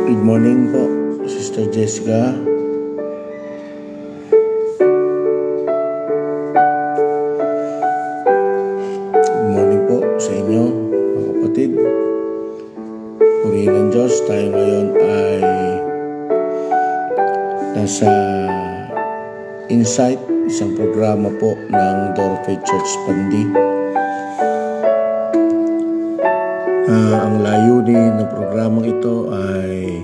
Good morning po, Sister Jessica. Good morning po sa inyo, mga kapatid. Purihin ng Diyos, tayo ngayon ay nasa Insight, isang programa po ng Dorfe Church Pandi. Ang layunin ng programang ito ay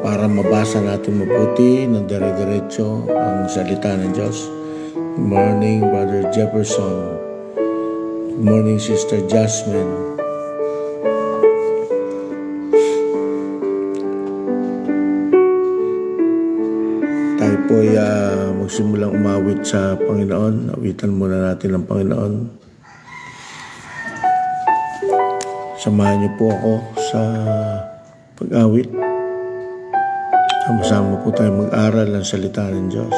para mabasa natin mabuti ng dire-diretso ang salita ng Diyos. Good morning, Brother Jefferson. Good morning, Sister Jasmine. Tayo po ay magsimulang umawit sa Panginoon. Awitan muna natin ang Panginoon. Samahan niyo po ako sa pag-awit. Sama-sama po tayo mag-aral ng salita ng Diyos.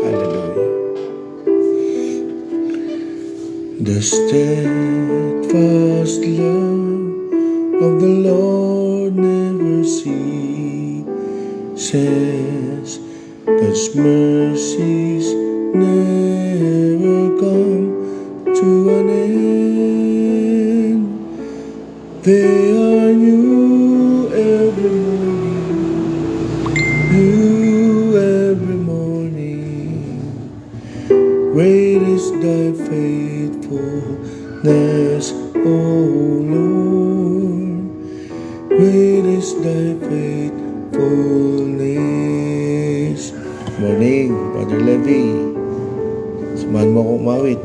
Hallelujah. The steadfast love of the Lord never ceases. God's mercies never come to an end. They are new every morning. Great is thy faithfulness, O Lord. Great is thy faithfulness. Morning, Brother Levi. Samahan mo akong umawit.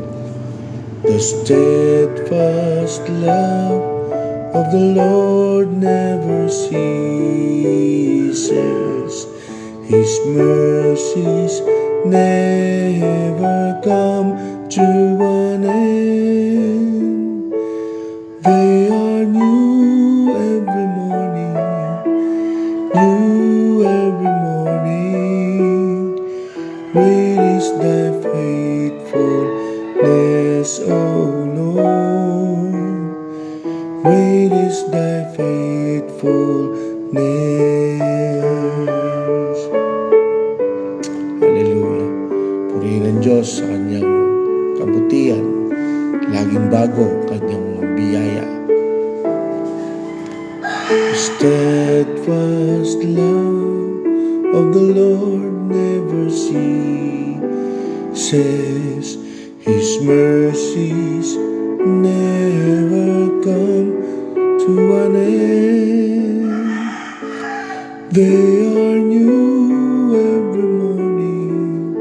The steadfast love of the Lord never ceases. His mercies never come to an end. They are new every morning, new every morning. Great is thy faithfulness, O Lord. Great is thy faithfulness. Hallelujah. Purihin ang Diyos sa kanyang kabutihan. Laging bago kanyang biyaya. The steadfast love of the Lord never ceases. His mercies never come to an end. They are new every morning,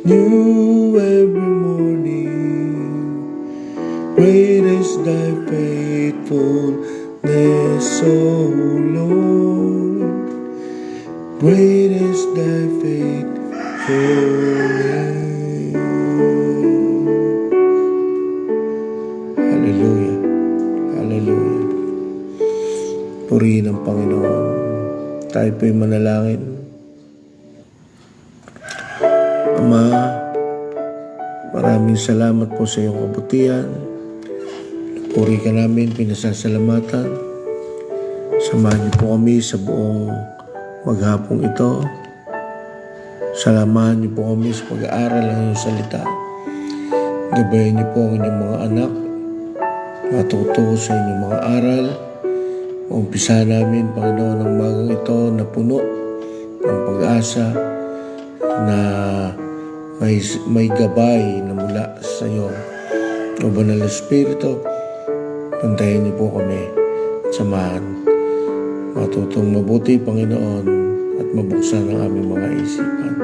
new every morning. Great is thy faithfulness, O Lord. Great is thy faithfulness. Hallelujah. Hallelujah. Purihin ang Panginoon. Tayo po'y manalangin. Ama, maraming salamat po sa iyong kabutihan. Puri ka namin, pinasasalamatan. Samahan niyo po kami sa buong maghapong ito. Salamahan niyo po kami sa pag-aaral ng iyong salita. Gabayan niyo po ang inyong mga anak. Matuto sa inyong mga aral. Umpisa namin, Panginoon, ang magang ito na puno ng pag-asa na may gabay na mula sa iyo. O Banal na Espiritu, puntahin niyo po kami at samahan. Matutong mabuti, Panginoon, at mabuksan ang aming mga isipan.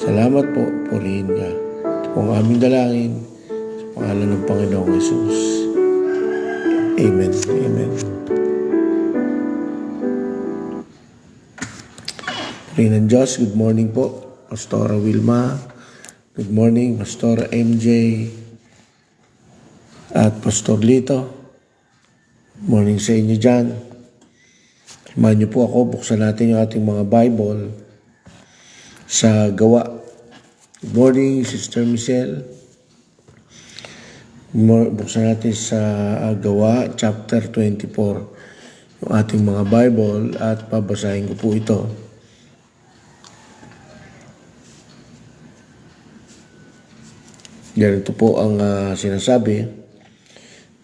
Salamat po, purihin ka. Ito po ang aming dalangin sa pangalan ng Panginoong Jesus. Amen. Amen. Purihin ng Diyos, good morning po, Pastora Wilma. Good morning, Pastora MJ at Pastor Lito. Good morning sa inyo dyan. Samahan niyo po ako, buksan natin yung ating mga Bible sa Gawa. Good morning, Sister Michelle. Buksan natin sa Gawa chapter 24 yung ating mga Bible at babasahin ko po ito. Ganito po ang sinasabi.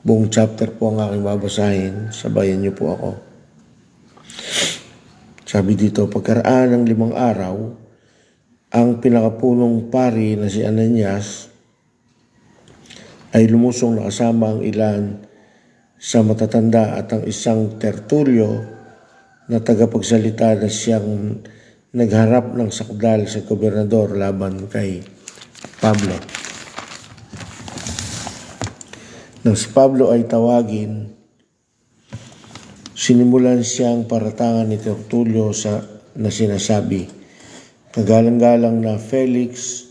Buong chapter po ang aking babasahin. Sabayan niyo po ako. Sabi dito, pagkaraan ng 5 araw, ang pinakapunong pari na si Ananias ay lumusong na kasama ang ilan sa matatanda at ang isang tertulyo na tagapagsalita na siyang nagharap ng sakdal sa gobernador laban kay Pablo. Nang si Pablo ay tawagin, sinimulan siyang paratangan ni Tertulyo na sinasabi, "Kagalang-galang na Felix,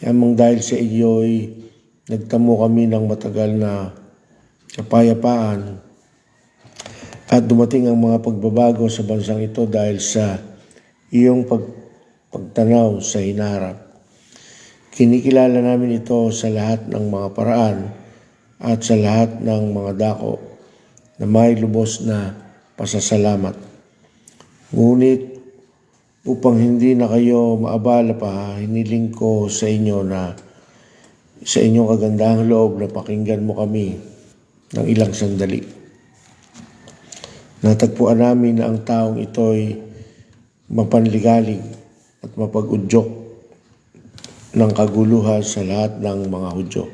amang dahil sa iyo'y nagtamo kami ng matagal na kapayapaan at dumating ang mga pagbabago sa bansang ito dahil sa iyong pagtanaw sa hinaharap. Kinikilala namin ito sa lahat ng mga paraan at sa lahat ng mga dako na may lubos na pasasalamat. Ngunit upang hindi na kayo maabala pa, hiniling ko sa inyo na sa inyong kagandahang loob na pakinggan mo kami ng ilang sandali. Natagpuan namin na ang taong ito'y mapanligalig at mapag-udyok ng kaguluhan sa lahat ng mga Hudyo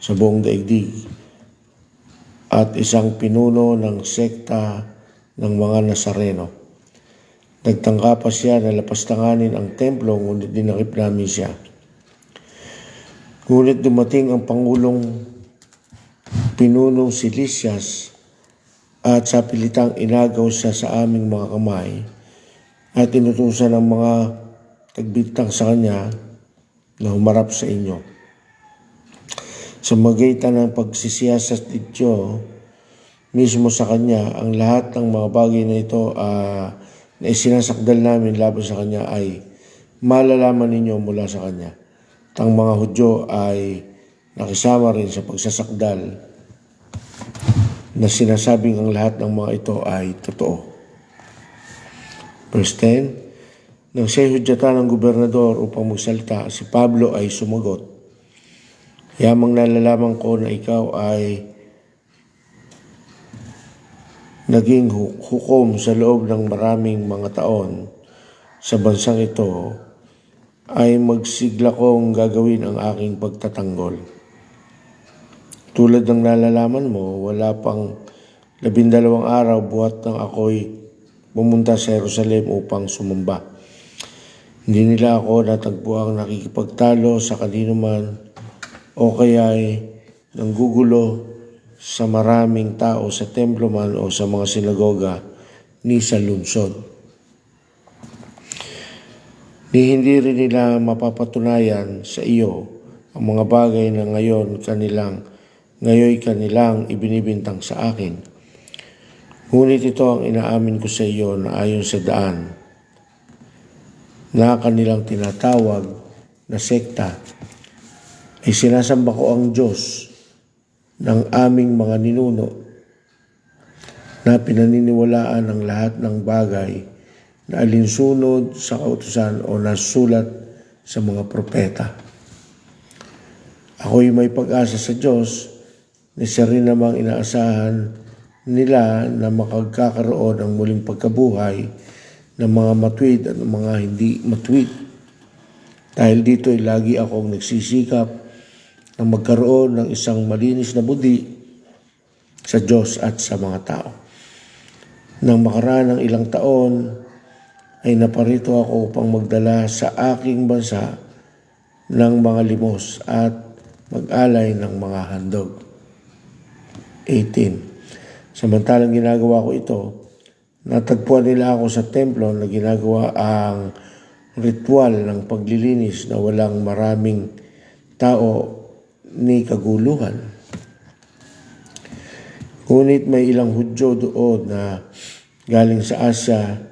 sa buong daigdig at isang pinuno ng sekta ng mga Nazareno. Nagtangka pa siya na lapastanganin ang templo, ngunit dinakip namin siya. Ngunit dumating ang Pangulong Pinunong si Lysias at sa pilitang inagaw siya sa aming mga kamay at inutusan ng mga tagbintang sa kanya na humarap sa inyo. Sa magitan ng pagsisiyasat ninyo mismo sa kanya, ang lahat ng mga bagay na ito na isinasakdal namin laban sa kanya ay malalaman ninyo mula sa kanya. Ang mga Hudyo ay nakisama rin sa pagsasakdal na sinasabing ang lahat ng mga ito ay totoo." Verse 10, nang siya'y hudyatan ng gobernador upang magsalita, si Pablo ay sumagot, "Yamang nalalaman ko na ikaw ay naging hukom sa loob ng maraming mga taon sa bansang ito, ay magsigla kong gagawin ang aking pagtatanggol. Tulad ng nalalaman mo, wala pang 12 araw buhat nang ako'y pumunta sa Jerusalem upang sumamba. Hindi nila ako natagpuang nakikipagtalo sa kanino man o kaya'y nanggugulo sa maraming tao sa templo man o sa mga sinagoga ni sa lungsod. Ni hindi rin nila mapapatunayan sa iyo ang mga bagay na ngayo'y kanilang ibinibintang sa akin. Ngunit ito ang inaamin ko sa iyo na ayon sa daan na kanilang tinatawag na sekta, ay sinasamba ko ang Diyos ng aming mga ninuno na pinaniniwalaan ang lahat ng bagay na alinsunod sa kautusan o nasulat sa mga propeta. Ako'y may pag-asa sa Diyos na siya rin namang inaasahan nila na makagkakaroon ng muling pagkabuhay ng mga matuwid at mga hindi matuwid. Dahil dito ay lagi akong nagsisikap na magkaroon ng isang malinis na budi sa Diyos at sa mga tao. Nang makaraan ng ilang taon, ay naparito ako upang magdala sa aking bansa ng mga limos at mag-alay ng mga handog. 18. Samantalang ginagawa ko ito, natagpuan nila ako sa templo na ginagawa ang ritual ng paglilinis na walang maraming tao ni kaguluhan. Ngunit may ilang Hudyo doon na galing sa Asya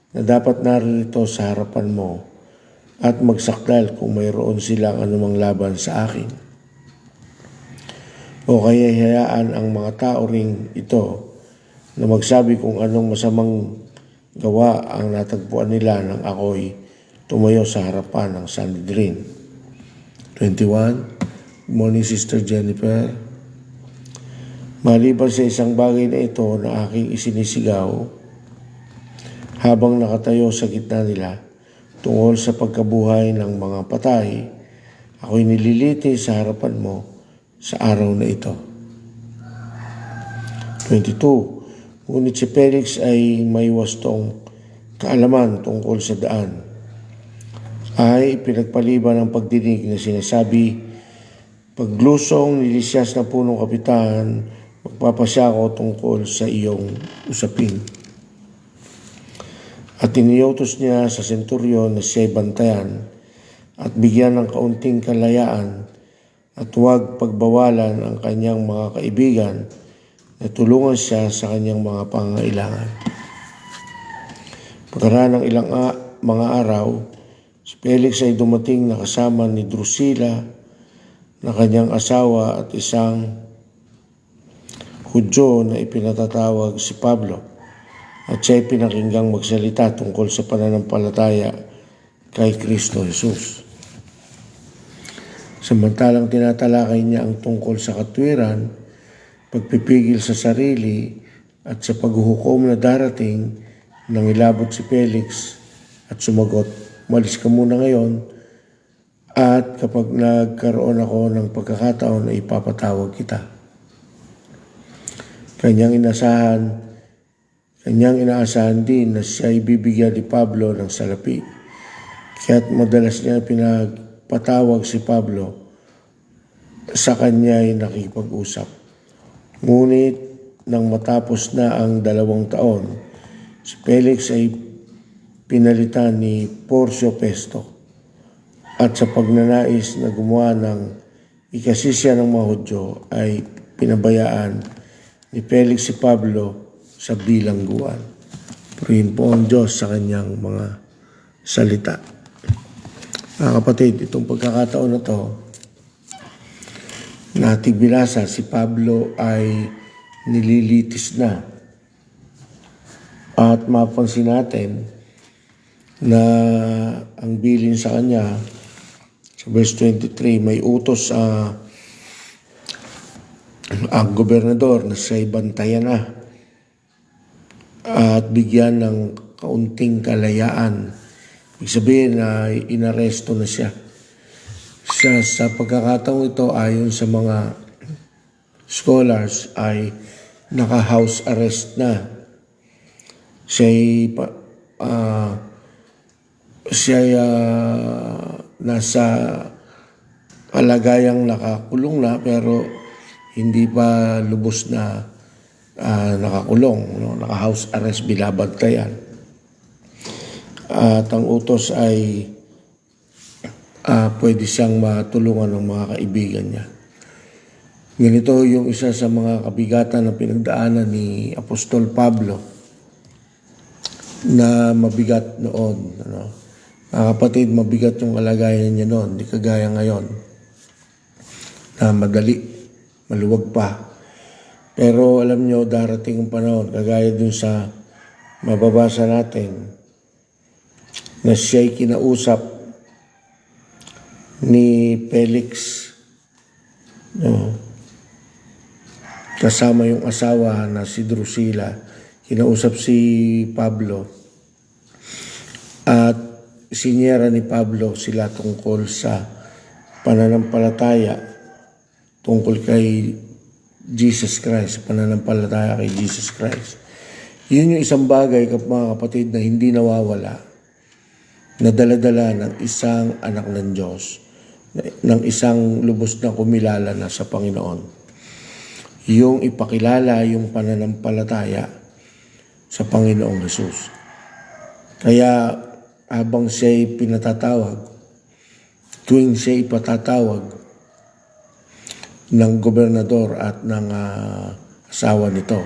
na dapat narito sa harapan mo at magsakdal kung mayroon silang anumang laban sa akin. O kaya hayaan ang mga tao ring ito na magsabi kung anong masamang gawa ang natagpuan nila nang ako'y tumayo sa harapan ng Sanhedrin. 21. Good morning, Sister Jennifer. Maliban sa isang bagay na ito na aking isinisigaw habang nakatayo sa gitna nila tungkol sa pagkabuhay ng mga patay, ako'y nililiti sa harapan mo sa araw na ito. 22. Ngunit si Felix ay may wastong kaalaman tungkol sa daan. Ay pinagpaliban ng pagdinig na sinasabi, paglusong ni Lisias na punong kapitan, magpapasya ako tungkol sa iyong usapin. At iniutos niya sa senturyon na siya'y bantayan at bigyan ng kaunting kalayaan at huwag pagbawalan ang kanyang mga kaibigan na tulungan siya sa kanyang mga pangangailangan. Pagkaraan ng ilang mga araw, si Felix ay dumating na kasama ni Drusilla na kanyang asawa at isang Hudyo na ipinatatawag si Pablo, at siya ay pinakinggang magsalita tungkol sa pananampalataya kay Kristo Jesus. Samantalang tinatalakay niya ang tungkol sa katwiran, pagpipigil sa sarili at sa paghuhukom na darating, nang ilabot si Felix at sumagot, "Malis ka muna ngayon at kapag nagkaroon ako ng pagkakataon ay ipapatawag kita." Kanyang inaasahan din na siya ay bibigyan ni Pablo ng salapi. Kaya't madalas niya pinagpatawag si Pablo sa kanya ay nakipag-usap. Ngunit nang matapos na ang 2 taon, si Felix ay pinalitan ni Porcio Festo at sa pagnanais na gumawa ng ikasisya ng mga Hudyo ay pinabayaan ni Felix si Pablo sa bilangguan. Purihin po ang Diyos sa kanyang mga salita. Mga kapatid, itong pagkakataon na to, na ating binasa, si Pablo ay nililitis na. At mapansin natin na ang bilin sa kanya, sa verse 23, may utos ang gobernador na siya'y bantayan na at bigyan ng kaunting kalayaan. Ibig sabihin na inaresto na siya. Sa pagkakataong ito, ayon sa mga scholars, ay naka-house arrest na. Siya'y nasa kalagayang nakakulong na pero hindi pa lubos na nakakulong, naka-house arrest, binabantayan. At ang utos ay pwede siyang matulungan ng mga kaibigan niya. Ganito yung isa sa mga kabigatan na pinagdaanan ni Apostol Pablo na mabigat noon. Mga kapatid, mabigat yung kalagayan niya noon, hindi kagaya ngayon na madali, maluwag pa. Pero alam nyo, darating ang panahon, kagaya dun sa mababasa natin, na siya'y kinausap ni Felix, kasama yung asawa na si Drusilla. Kinausap si Pablo at sinyera ni Pablo sila tungkol sa pananampalataya tungkol kay Jesus Christ, pananampalataya kay Jesus Christ. Yun yung isang bagay, mga kapatid, na hindi nawawala, na dala-dala ng isang anak ng Diyos, ng isang lubos na kumilala na sa Panginoon. Yung ipakilala yung pananampalataya sa Panginoong Jesus. Kaya habang siya'y pinatatawag, tuwing siya'y ipatatawag ng gobernador at ng asawa nito,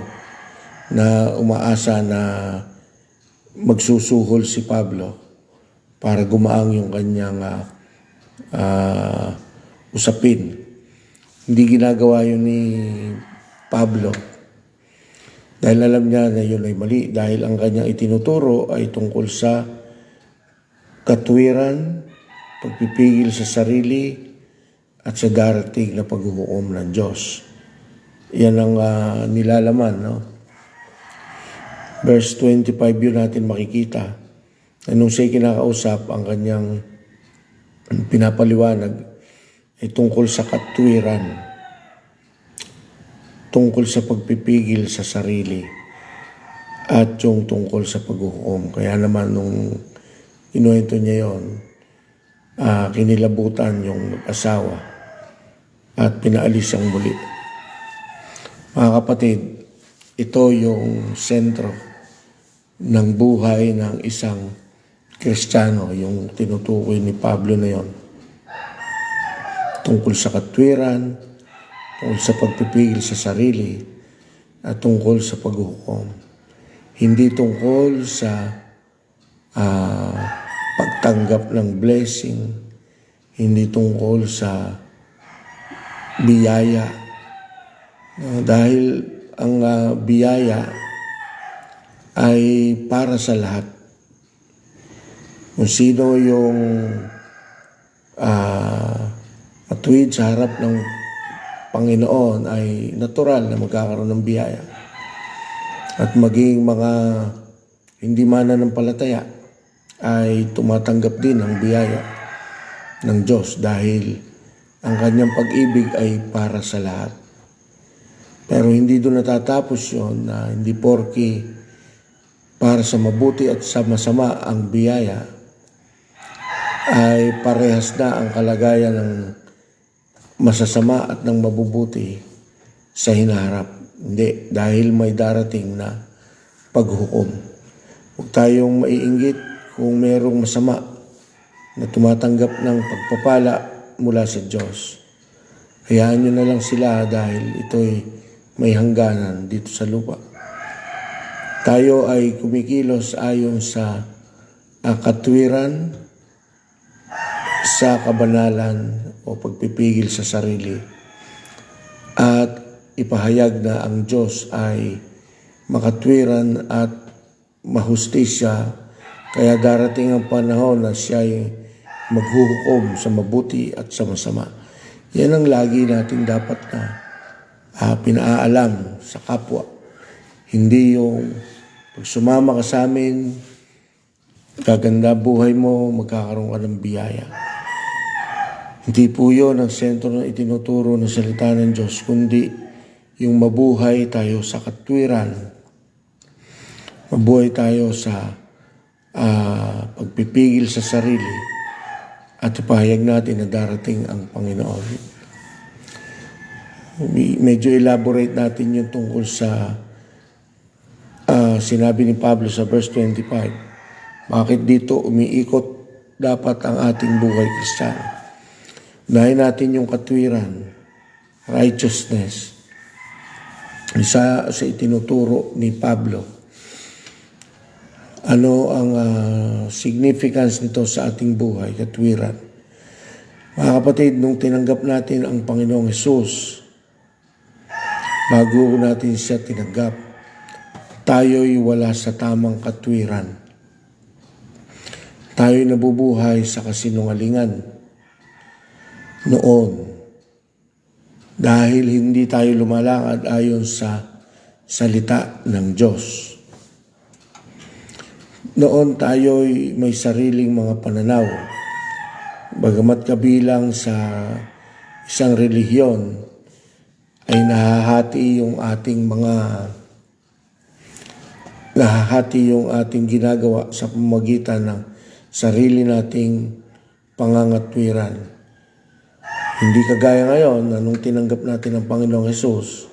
na umaasa na magsusuhol si Pablo para gumaang yung kanyang usapin, Hindi ginagawa yun ni Pablo. Dahil alam niya na yun ay mali. Dahil ang kanyang itinuturo ay tungkol sa katwiran, pagpipigil sa sarili, at sa darating na paghuhukom ng Diyos. Yan ang nilalaman, no? Verse 25 yun natin makikita. Nung siya'y kinakausap, ang kanyang pinapaliwanag ay tungkol sa katwiran, tungkol sa pagpipigil sa sarili, at yung tungkol sa paghuhukom. Kaya naman nung inuwento niya yun, kinilabutan yung asawa at pinaalis ang muli. Mga kapatid, ito yung sentro ng buhay ng isang Kristiyano, yung tinutukoy ni Pablo na yon. Tungkol sa katwiran, tungkol sa pagpipigil sa sarili, at tungkol sa paghuhukom. Hindi tungkol sa pagtanggap ng blessing, hindi tungkol sa biyaya. Dahil ang biyaya ay para sa lahat. Kung sino yung matuwid sa harap ng Panginoon ay natural na magkakaroon ng biyaya. At maging mga hindi mananampalataya ay tumatanggap din ng biyaya ng Diyos dahil ang kanyang pag-ibig ay para sa lahat. Pero hindi doon natatapos yun, na hindi porke para sa mabuti at sa masama ang biyaya ay parehas na ang kalagayan ng masasama at ng mabubuti sa hinaharap. Hindi, dahil may darating na paghukom. Huwag tayong maiinggit kung mayroong masama na tumatanggap ng pagpapala mula sa Diyos. Hayaan nyo na lang sila dahil ito'y may hangganan dito sa lupa. Tayo ay kumikilos ayon sa katwiran, sa kabanalan o pagpipigil sa sarili, at ipahayag na ang Diyos ay makatwiran at mahustisya, kaya darating ang panahon na siya ay maghuhukom sa mabuti at sa masama. Yan ang lagi natin dapat na pinaalam sa kapwa. Hindi yung pag sumama ka sa amin, gaganda buhay mo, magkakaroon ka ng biyaya. Hindi po yun ang sentro na itinuturo ng salita ng Diyos, kundi yung mabuhay tayo sa katwiran. Mabuhay tayo sa pagpipigil sa sarili at ipahayag natin na darating ang Panginoon. Medyo elaborate natin yung tungkol sa sinabi ni Pablo sa verse 25. Bakit dito umiikot dapat ang ating buhay Kristiyano? Unahin natin yung katwiran, righteousness. Isa sa itinuturo ni Pablo. Ano ang significance nito sa ating buhay, katwiran? Mga kapatid, nung tinanggap natin ang Panginoong Hesus, bago natin siya tinanggap, tayo'y wala sa tamang katwiran. Tayo'y nabubuhay sa kasinungalingan noon dahil hindi tayo lumalakad ayon sa salita ng Diyos. Noon tayo'y may sariling mga pananaw. Bagamat kabilang sa isang relihiyon ay nahahati yung ating ginagawa sa pamamagitan ng sarili nating pangangatwiran. Hindi kagaya ngayon na nung tinanggap natin ang Panginoong Hesus,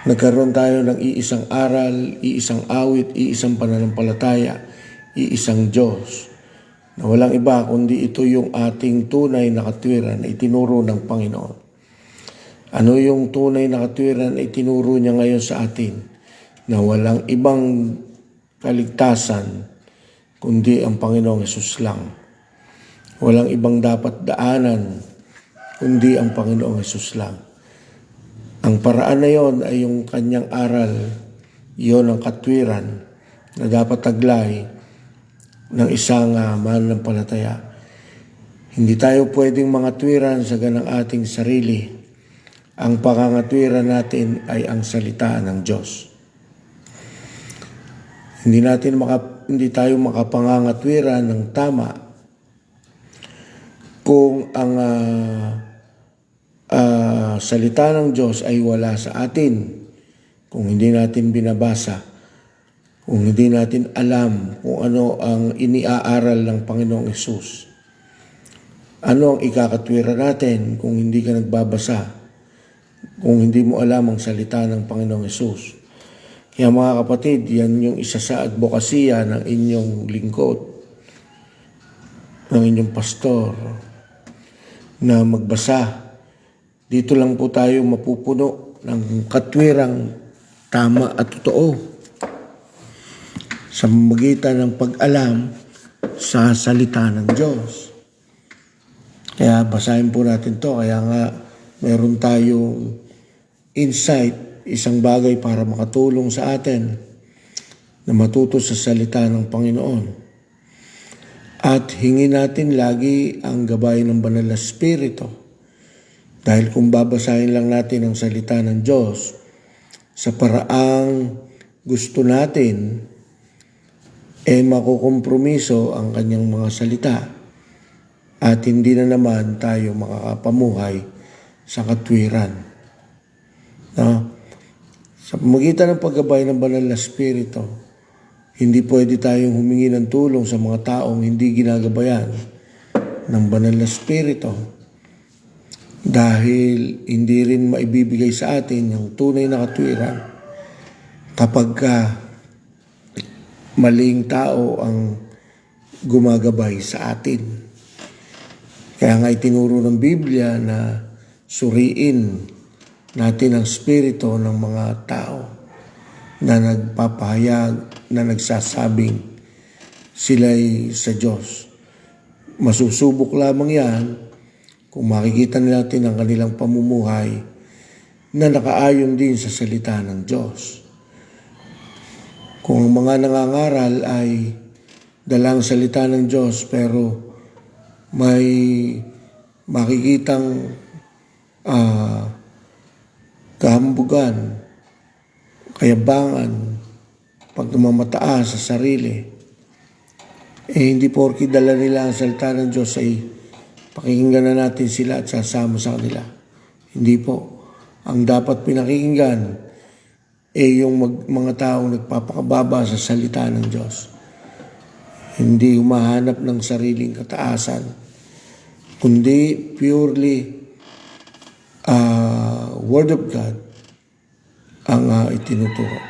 nagkaroon tayo ng iisang aral, iisang awit, iisang pananampalataya, iisang Diyos, na walang iba kundi ito yung ating tunay na katwiran na itinuro ng Panginoon. Ano yung tunay na katwiran na itinuro niya ngayon sa atin? Na walang ibang kaligtasan kundi ang Panginoong Hesus lang. Walang ibang dapat daanan kundi ang Panginoong Hesus lang. Ang paraan na yon ay yung kanyang aral, yon ang katwiran na dapat taglay ng isang mananampalataya. Hindi tayo pwedeng mangatwiran sa ganang ating sarili. Ang pangangatwiran natin ay ang salita ng Diyos. Hindi tayo makapangangatwiran ng tama kung ang salita ng Diyos ay wala sa atin, kung hindi natin binabasa, kung hindi natin alam kung ano ang iniaaral ng Panginoong Hesus. Ano ang ikakatwiran natin kung hindi ka nagbabasa, kung hindi mo alam ang salita ng Panginoong Hesus? Kaya mga kapatid, yan yung isa sa advokasya ng inyong lingkod, ng inyong pastor, na magbasa. Dito lang po tayo mapupuno ng katwirang tama at totoo sa magitan ng pag-alam sa salita ng Diyos. Kaya basahin po natin to. Kaya nga meron tayong insight, isang bagay para makatulong sa atin na matuto sa salita ng Panginoon. At hingin natin lagi ang gabay ng Banal na Espiritu. Dahil kung babasahin lang natin ang salita ng Diyos sa paraang gusto natin, makukompromiso ang kanyang mga salita at hindi na naman tayo makakapamuhay sa katwiran. Sa pamagitan ng paggabay ng Banal na Espiritu, hindi pwede tayong humingi ng tulong sa mga taong hindi ginagabayan ng Banal na Espiritu dahil hindi rin maibibigay sa atin yung tunay na katwiran kapag maling tao ang gumagabay sa atin. Kaya nga itinuro ng Biblia na suriin natin ang spirito ng mga tao na nagpapahayag, na nagsasabing sila'y sa Diyos. Masusubok lamang yan kung makikita natin ang kanilang pamumuhay na nakaayon din sa salita ng Diyos. Kung ang mga nangangaral ay dalang salita ng Diyos pero may makikitang kahambugan, kayabangan, pagmamataas sa sarili, hindi porke dala nila ang salita ng Diyos ay pakinggan na natin sila at sasama sa kanila. Hindi po. Ang dapat pinakinggan yung mga taong nagpapakababa sa salita ng Diyos. Hindi humahanap ng sariling kataasan, kundi purely Word of God ang itinuturo.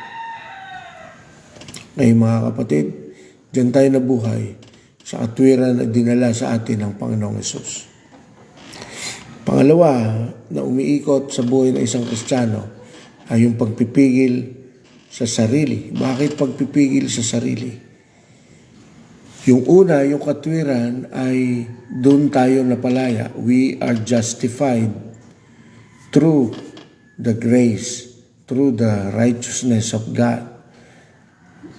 Ngayon mga kapatid, diyan tayo nabuhay sa katwiran na dinala sa atin ng Panginoong Hesus. Pangalawa, na umiikot sa buhay ng isang Kristiyano ay yung pagpipigil sa sarili. Bakit pagpipigil sa sarili? Yung una, yung katwiran ay doon tayo napalaya. We are justified through the grace, through the righteousness of God.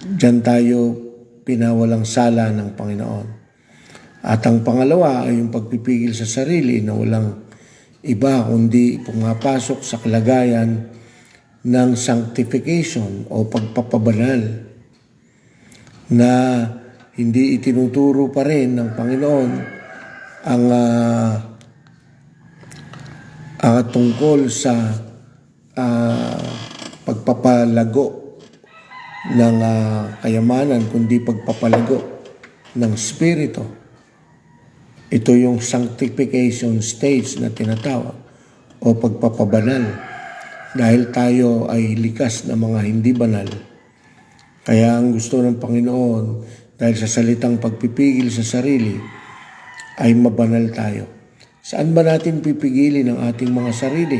Diyan tayo pinawalang sala ng Panginoon. At ang pangalawa ay yung pagpipigil sa sarili na walang iba kundi pumapasok sa kalagayan ng sanctification o pagpapabanal na hindi itinuturo pa rin ng Panginoon ang tungkol sa pagpapalago ng kayamanan, kundi pagpapalago ng spirito. Ito yung sanctification stage na tinatawag o pagpapabanal dahil tayo ay likas na mga hindi banal. Kaya ang gusto ng Panginoon dahil sa salitang pagpipigil sa sarili ay mabanal tayo. Saan ba natin pipigilin ang ating mga sarili?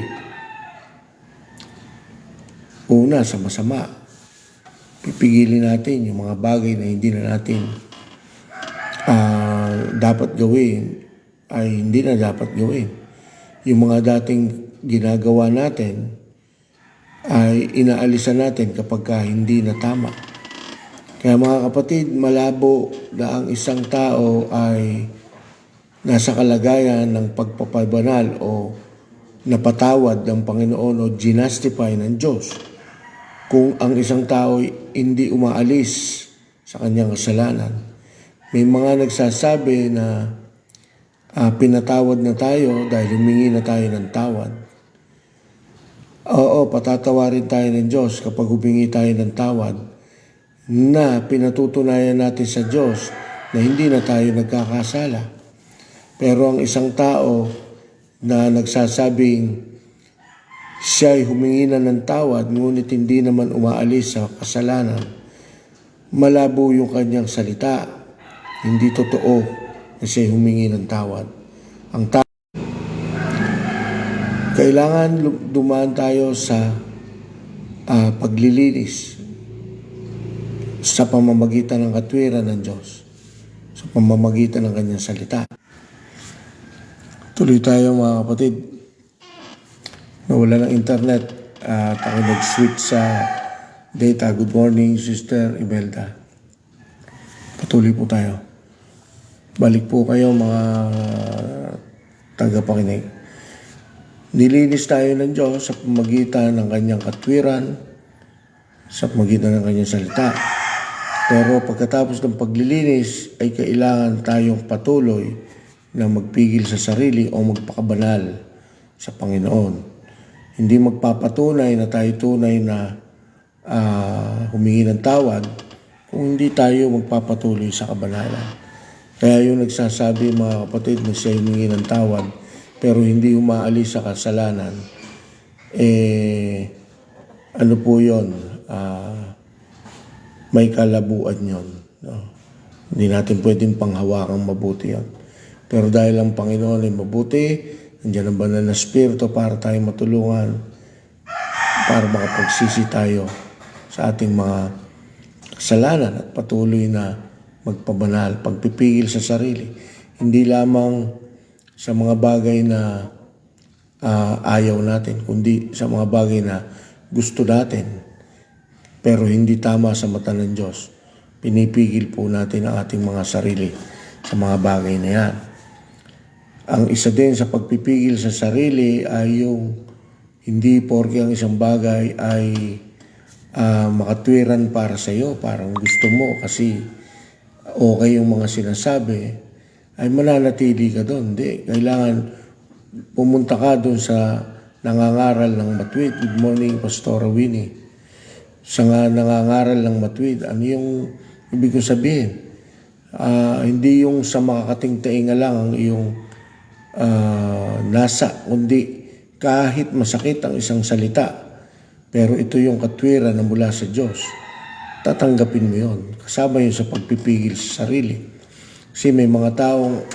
Una, sa masama. Pipigilin natin yung mga bagay na hindi na natin dapat gawin ay hindi na dapat gawin. yung mga dating ginagawa natin ay inaalisan natin kapag hindi na tama. Kaya mga kapatid, malabo na ang isang tao ay nasa kalagayan ng pagpapabanal o napatawad ng Panginoon o ginastify ng Diyos kung ang isang tao hindi umaalis sa kanyang kasalanan. May mga nagsasabi na pinatawad na tayo dahil humingi na tayo ng tawad. Oo, patatawarin tayo ng Diyos kapag humingi tayo ng tawad na pinatutunayan natin sa Diyos na hindi na tayo nagkakasala. Pero ang isang tao na nagsasabing siya ay humingi na ng tawad ngunit hindi naman umaalis sa kasalanan, malabo yung kanyang salita. Hindi totoo na siya ay humingi ng tawad. Kailangan dumaan tayo sa paglilinis sa pamamagitan ng katwiran ng Diyos, sa pamamagitan ng kanyang salita. Tuloy tayo mga kapatid. Nawala ng internet at ako nag-switch sa data. Good morning, Sister Imelda. Patuloy po tayo. Balik po kayo mga tagapakinig. Nilinis tayo ng Diyos sa pamamagitan ng kanyang katwiran, sa pamamagitan ng kanyang salita. Pero pagkatapos ng paglilinis ay kailangan tayong patuloy na magpigil sa sarili o magpakabanal sa Panginoon. Hindi magpapatunay na tayo tunay na humingi ng tawad kung hindi tayo magpapatuloy sa kabanalan. Kaya yung nagsasabi mga kapatid na siya humingi ng tawad pero hindi umaalis sa kasalanan, ano po yun? May kalabuan yun. No? Hindi natin pwedeng panghawakang mabuti yun. Pero dahil ang Panginoon ay mabuti, nandiyan ang banal na Espiritu para tayo matulungan, para makapagsisi tayo sa ating mga kasalanan at patuloy na magpabanal, pagpipigil sa sarili. Hindi lamang sa mga bagay na ayaw natin, kundi sa mga bagay na gusto natin, pero hindi tama sa mata ng Diyos. Pinipigil po natin ang ating mga sarili sa mga bagay na yan. Ang isa din sa pagpipigil sa sarili ay yung hindi porke ang isang bagay ay makatwiran para sa iyo, parang gusto mo kasi okay yung mga sinasabi, ay mananatili ka doon. Hindi, kailangan pumunta ka doon sa nangangaral ng matuwid. Good morning, Pastora Winnie. Sa nangangaral ng matuwid, ano yung ibig kong sabihin? Hindi yung sa makakating tainga lang ang iyong nasa, kundi kahit masakit ang isang salita, pero ito yung katwiran na mula sa Diyos, tatanggapin mo yun. Kasama yun sa pagpipigil sa sarili. Kasi may mga taong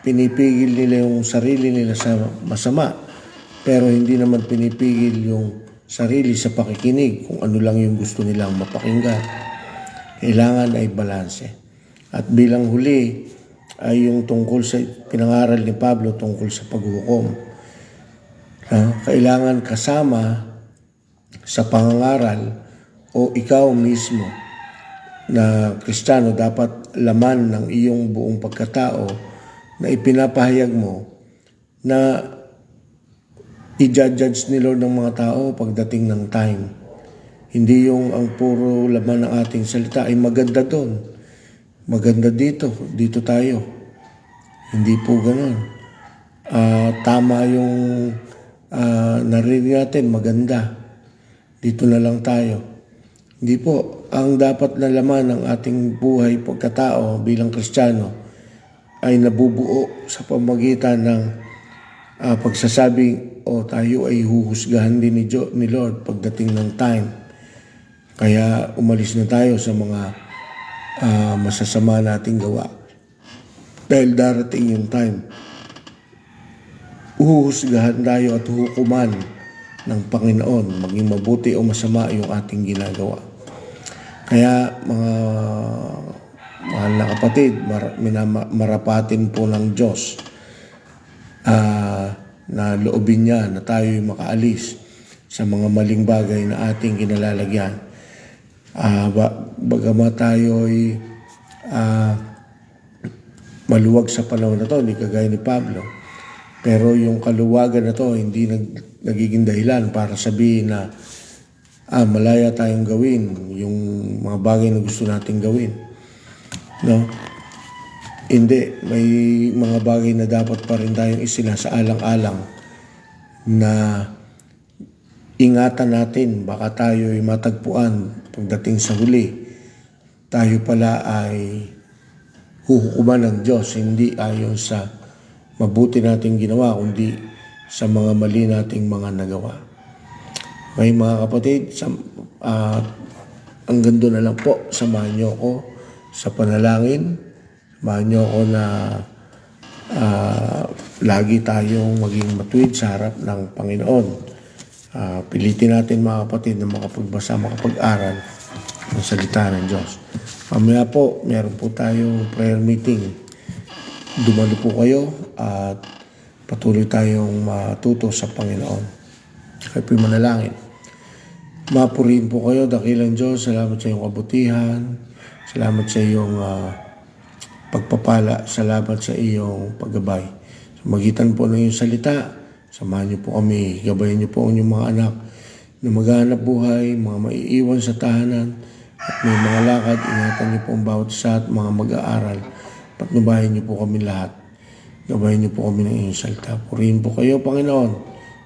pinipigil nila yung sarili nila sa masama, pero hindi naman pinipigil yung sarili sa pakikinig kung ano lang yung gusto nilang mapakinggan. Kailangan ay balanse. At bilang huli ay yung tungkol sa pinangaral ni Pablo tungkol sa paghukom. Kailangan kasama sa pangangaral o ikaw mismo na Kristiyano, dapat laman ng iyong buong pagkatao na ipinapahayag mo na i-judge ni Lord ng mga tao pagdating ng time. Hindi yung ang puro laman ng ating salita ay maganda doon. Maganda dito tayo. Hindi po ganoon. Tama yung narinig natin, maganda. Dito na lang tayo. Hindi po, ang dapat na laman ng ating buhay pagkatao bilang Kristiyano ay nabubuo sa pamagitan ng pagsasabing, tayo ay huhusgahan din ni Lord pagdating ng time. Kaya umalis na tayo sa mga masasama nating gawa. Dahil darating yung time, uhuhusgahan tayo at hukuman ng Panginoon, maging mabuti o masama yung ating ginagawa. Kaya mga mahal na kapatid, marapatin po ng Diyos na loobin niya na tayo'y makaalis sa mga maling bagay na ating kinalalagyan. Bagamat tayo'y maluwag sa panahon na to, hindi kagaya ni Pablo. Pero yung kaluwagan na to, hindi nagiging dahilan para sabihin na malaya tayong gawin yung mga bagay na gusto nating gawin. No? Hindi. May mga bagay na dapat pa rin tayong isinasaalang-alang na ingatan natin. Baka tayo'y matagpuan pagdating sa huli. Tayo pala ay huhukuman ng Diyos, hindi ayon sa mabuti nating ginawa, kundi sa mga mali nating mga nagawa. Okay, mga kapatid, hanggang doon na lang po. Samahan niyo ako sa panalangin. Samahan niyo ako na lagi tayong maging matuwid sa harap ng Panginoon. Pilitin natin mga kapatid na makapagbasa, makapag-aral ng salita ng Diyos. Mamaya po, meron po tayong prayer meeting. Dumalo po kayo at patuloy tayong matuto sa Panginoon. Kayo po'y manalangin. Mapurihin po kayo, dakilang Diyos. Salamat sa iyong kabutihan. Salamat sa iyong pagpapala. Salamat sa iyong paggabay. Sa magitan po ng iyong salita, samahan niyo po kami. Gabayan niyo po ang inyong mga anak na maghanap buhay, mga maiiwan sa tahanan, at may mga lakad. Ingatan niyo po ang bawat isa at mga mag-aaral. Patnubahin niyo po kami lahat. Gabayan niyo po kami ng inyong salita. Purihin po kayo, Panginoon.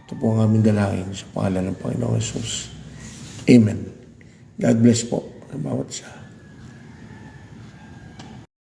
Ito po ang aming dalangin sa pangalan ng Panginoong Jesus. Amen. God bless po sa bawat isa.